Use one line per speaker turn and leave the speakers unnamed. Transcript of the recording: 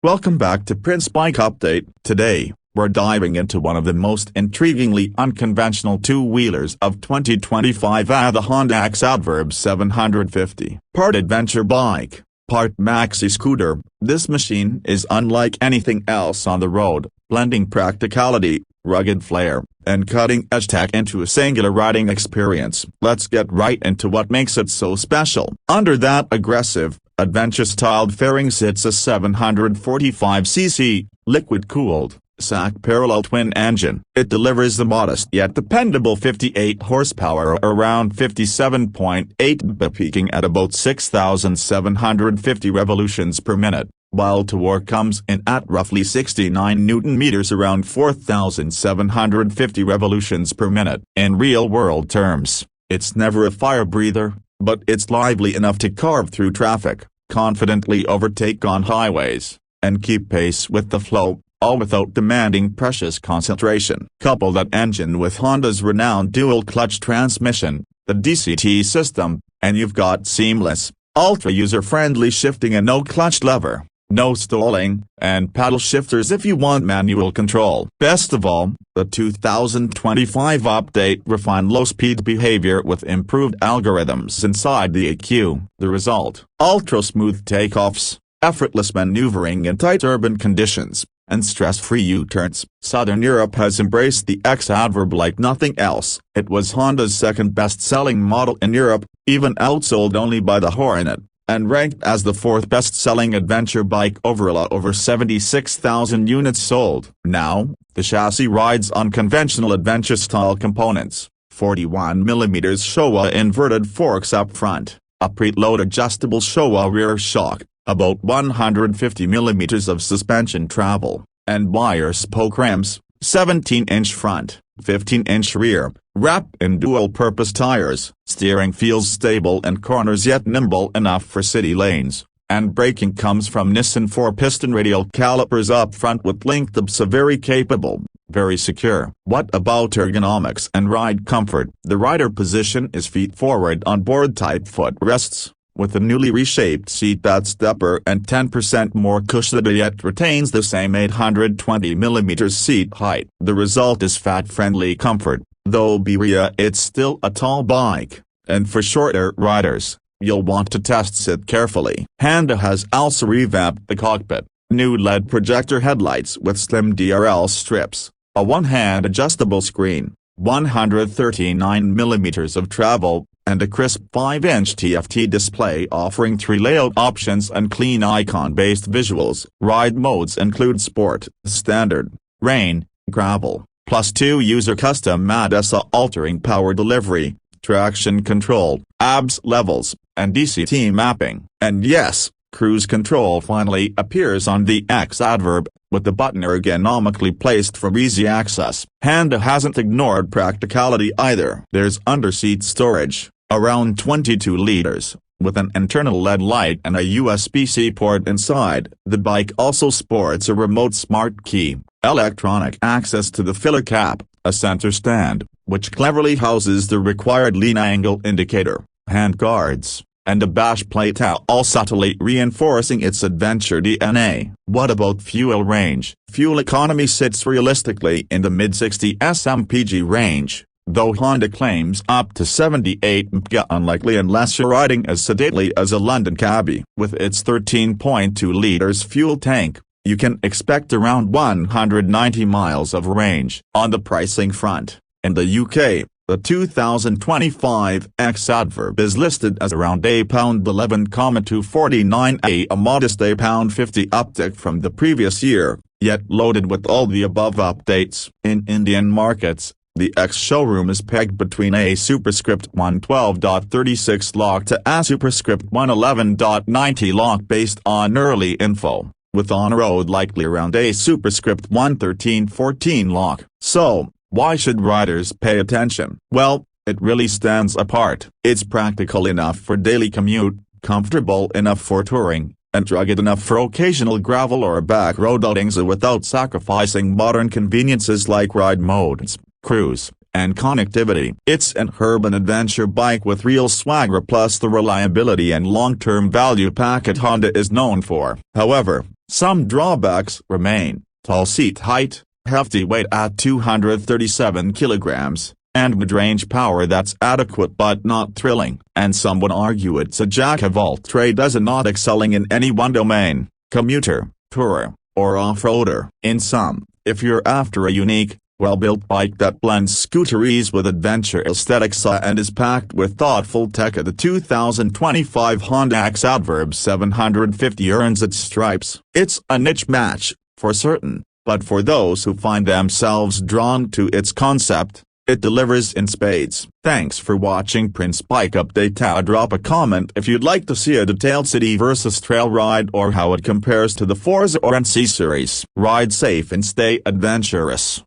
Welcome back to Prince Bike Update. Today, we're diving into one of the most intriguingly unconventional two-wheelers of 2025, the Honda X-ADV 750. Part adventure bike, part maxi scooter, this machine is unlike anything else on the road, blending practicality, rugged flair, and cutting-edge tech into a singular riding experience. Let's get right into what makes it so special. Under that aggressive, adventure-styled fairing sits a 745cc, liquid-cooled, SAC parallel twin engine. It delivers the modest yet dependable 58 horsepower around 57.8 bp, peaking at about 6,750 revolutions per minute, while torque comes in at roughly 69 Nm around 4,750 revolutions per minute. In real-world terms, it's never a fire breather, but it's lively enough to carve through traffic, confidently overtake on highways, and keep pace with the flow, all without demanding precious concentration. Couple that engine with Honda's renowned dual-clutch transmission, the DCT system, and you've got seamless, ultra-user-friendly shifting and no clutch lever, no stalling, and paddle shifters if you want manual control. Best of all, the 2025 update refined low-speed behavior with improved algorithms inside the EQ. The result: ultra-smooth takeoffs, effortless maneuvering in tight urban conditions, and stress-free U-turns. Southern Europe has embraced the X-ADV like nothing else. It was Honda's second best-selling model in Europe, even outsold only by the Hornet, and ranked as the fourth best-selling adventure bike overall, over 76,000 units sold. Now, the chassis rides on conventional adventure-style components: 41mm Showa inverted forks up front, a preload adjustable Showa rear shock, about 150mm of suspension travel, and wire spoke rims, 17-inch front, 15-inch rear, wrapped in dual-purpose tires. Steering feels stable and corners yet nimble enough for city lanes, and braking comes from Nissan 4-piston radial calipers up front with linked hubs, so very capable, very secure. What about ergonomics and ride comfort? The rider position is feet forward on board type footrests, with a newly reshaped seat that stepper and 10% more cushion, yet retains the same 820mm seat height. The result is fat-friendly comfort, though beware, it's still a tall bike, and for shorter riders, you'll want to test sit carefully. Honda has also revamped the cockpit: new LED projector headlights with slim DRL strips, a one-hand adjustable screen, 139mm of travel, and a crisp 5-inch TFT display offering 3 layout options and clean icon-based visuals. Ride modes include Sport, Standard, Rain, Gravel, plus 2 user custom ADAS altering power delivery, traction control, ABS levels, and DCT mapping. And yes, cruise control finally appears on the X-ADV, with the button ergonomically placed for easy access. Honda hasn't ignored practicality either. There's underseat storage, around 22 liters, with an internal LED light and a USB-C port inside. The bike also sports a remote smart key, electronic access to the filler cap, a center stand, which cleverly houses the required lean angle indicator, handguards, and a bash plate, all subtly reinforcing its adventure DNA. What about fuel range? Fuel economy sits realistically in the mid-60 mpg range, though Honda claims up to 78 mpg, unlikely unless you're riding as sedately as a London cabbie. With its 13.2 liters fuel tank, you can expect around 190 miles of range. On the pricing front, in the UK, the 2025 X-ADV is listed as around £11,249, a modest £50 uptick from the previous year, yet loaded with all the above updates. In Indian markets, the X showroom is pegged between a superscript 112.36 lock to a superscript 111.90 lock based on early info, with on-road likely around a superscript 113.14 lock. So, why should riders pay attention? Well, it really stands apart. It's practical enough for daily commute, comfortable enough for touring, and rugged enough for occasional gravel or back road outings without sacrificing modern conveniences like ride modes, cruise, and connectivity. It's an urban adventure bike with real swagger plus the reliability and long-term value packet Honda is known for. However, some drawbacks remain: tall seat height, hefty weight at 237 kilograms, and mid-range power that's adequate but not thrilling. And some would argue it's a jack of all trades and not excelling in any one domain: commuter, tourer, or off-roader. In sum, if you're after a unique, well-built bike that blends scooter ease with adventure aesthetics and is packed with thoughtful tech, the 2025 Honda X-ADV 750 earns its stripes. It's a niche match, for certain, but for those who find themselves drawn to its concept, it delivers in spades. Thanks for watching Prince Bike Update. Drop a comment if you'd like to see a detailed city versus trail ride or how it compares to the Forza or NC series. Ride safe and stay adventurous.